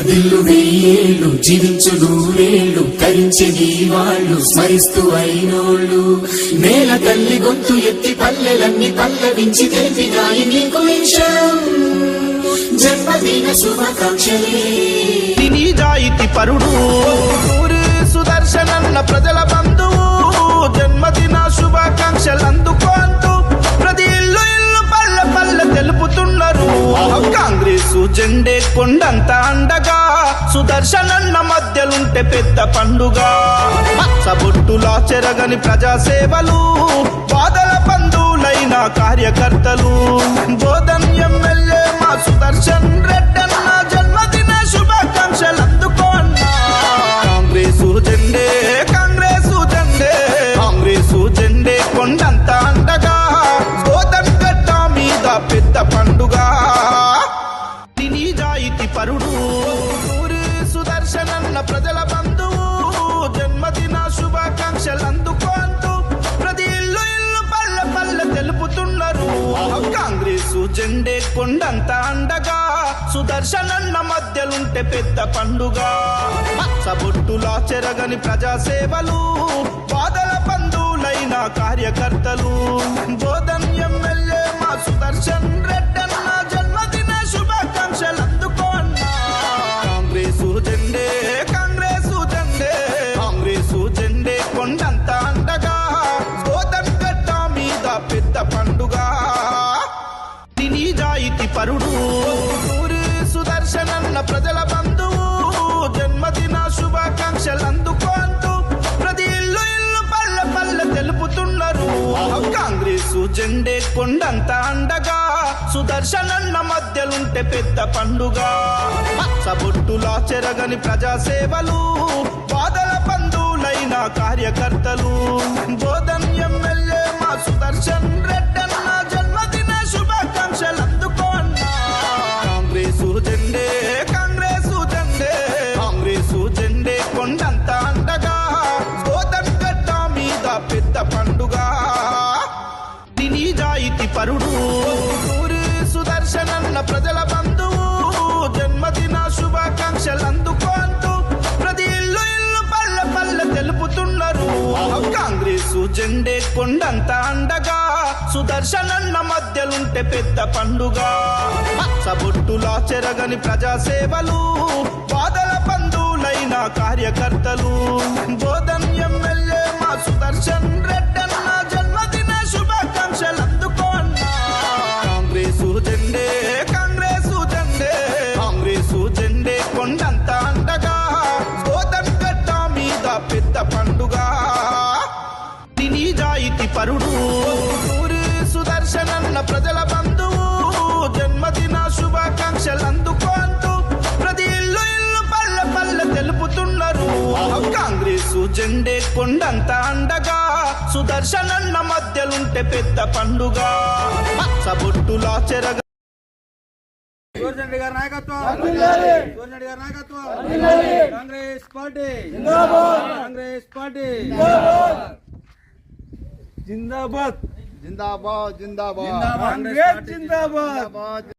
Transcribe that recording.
వర్ధిల్లు వెయ్యేళ్ళు జీవించు నూరేళ్ళు కరించెని వాళ్ళు స్మరిస్తూ అయినోళ్ళు నేల తల్లి గొంతు ఎత్తి పల్లెలన్నీ పల్లవించి తెలిపినాయి నీకు విషయం జన్మదిన శుభాకాంక్షలే నిజాయితీ పరుడు సుదర్శనన్న ప్రజల బంధువు జన్మదిన శుభాకాంక్షలు అందుకోంటూ ప్రతి ఇల్లు ఇల్లు పల్లె పల్లె తెలుపుతున్నారు కాంగ్రెస్ జెండే కొండంత అండగా సుదర్శనన్న మధ్యలుంటే పెద్ద పండుగ సబొట్టులా చెరగని ప్రజాసేవలు బాధల బంధువులైన కార్యకర్తలు బోధన్ ఎమ్మెల్యే మా సుదర్శన్ రెడ్డన్న జన్మదిన శుభాకాంక్షలు అందుకోన్నా కాంగ్రెసు జెండే కాంగ్రెసు జెండే కాంగ్రెసు జెండే కొండంత అండగా బోధన్ గడ్డ మీద పెద్ద పండుగ నిజాయితీ పరుడు సుదర్శనన్న ప్రజల బంధువు జన్మదిన శుభాకాంక్షలు అందుకోంటూ ప్రతి ఇల్లు ఇల్లు పల్లె పల్లె తెలుపుతున్నారు కాంగ్రెసు జెండే కొండంత అండగా సుదర్శనన్న మధ్యలుంటే పెద్ద పండుగ సబొట్టులా చెరగని ప్రజాసేవలు బాధల బంధువులైన కార్యకర్తలు బోధన్ ఎమ్మెల్యే మా సుదర్శన్ రెడ్డన్న జన్మదిన శుభాకాంక్షలు అందుకోన్నా కాంగ్రెసు జెండే కాంగ్రెసు జెండే కాంగ్రెసు జెండే కొండంత అండగా బోధన్ గడ్డ మీద పెద్ద పండుగ నిజాయితీ పరుడు సుదర్శనన్న ప్రజల బంధువు జన్మదిన శుభాకాంక్షలు అందుకోంటూ ప్రతి ఇల్లు ఇల్లు పల్లె పల్లె తెలుపుతున్నారు కాంగ్రెసు జెండే కొండంత అండగా సుదర్శనన్న మధ్యలుంటే పెద్ద పండుగ సబొట్టులా చెరగని ప్రజాసేవలు బాధల బంధువులైన కార్యకర్తలు బోధన్ ఎమ్మెల్యే మా సుదర్శన్ రెడ్డన్న జన్మదిన శుభాకాంక్షలు అందుకోన్నా కాంగ్రెసు జెండే కాంగ్రెసు జెండే కాంగ్రెసు జెండే కొండంత అండగా బోధన్ గడ్డ మీద పెద్ద పండుగ నిజాయితీ పరుడు సుదర్శనన్న ప్రజల బంధువు జన్మదిన శుభాకాంక్షలు అందుకోంటూ ప్రతి ఇల్లు ఇల్లు పల్లె పల్లె తెలుపుతున్నారు కాంగ్రెసు జెండే కొండంత అండగా సుదర్శనన్న మధ్యలుంటే పెద్ద పండుగ సబొట్టులా చెరగని ప్రజాసేవలు బాధల బంధువులైన కార్యకర్తలు బోధన్ ఎమ్మెల్యే మా సుదర్శన్ రెడ్డన్న జన్మదిన శుభాకాంక్షలు అందుకోన్నా కాంగ్రెసు జెండే కాంగ్రెసు జెండే కాంగ్రెసు జెండే కొండంత అండగా బోధన్ గడ్డ మీద పెద్ద పండుగ నిజాయితీ పరుడు సుదర్శనన్న ప్రజల బంధువు జన్మదిన శుభాకాంక్షలు అందుకోంటూ ప్రతి ఇల్లు ఇల్లు పల్లె పల్లె తెలుపుతున్నారు కాంగ్రెసు జెండే కొండంత అండగా సుదర్శనన్న మధ్యలుంటే పెద్ద పండుగ సబొట్టులా చెరగ రెడ్డి గారి నాయకత్వం రెడ్డి గారి నాయకత్వం కాంగ్రెస్ పార్టీ కాంగ్రెస్ పార్టీ జిందాబాద్ జిందాబాద్ జిందాబాద్ కాంగ్రెస్ జిందాబాద్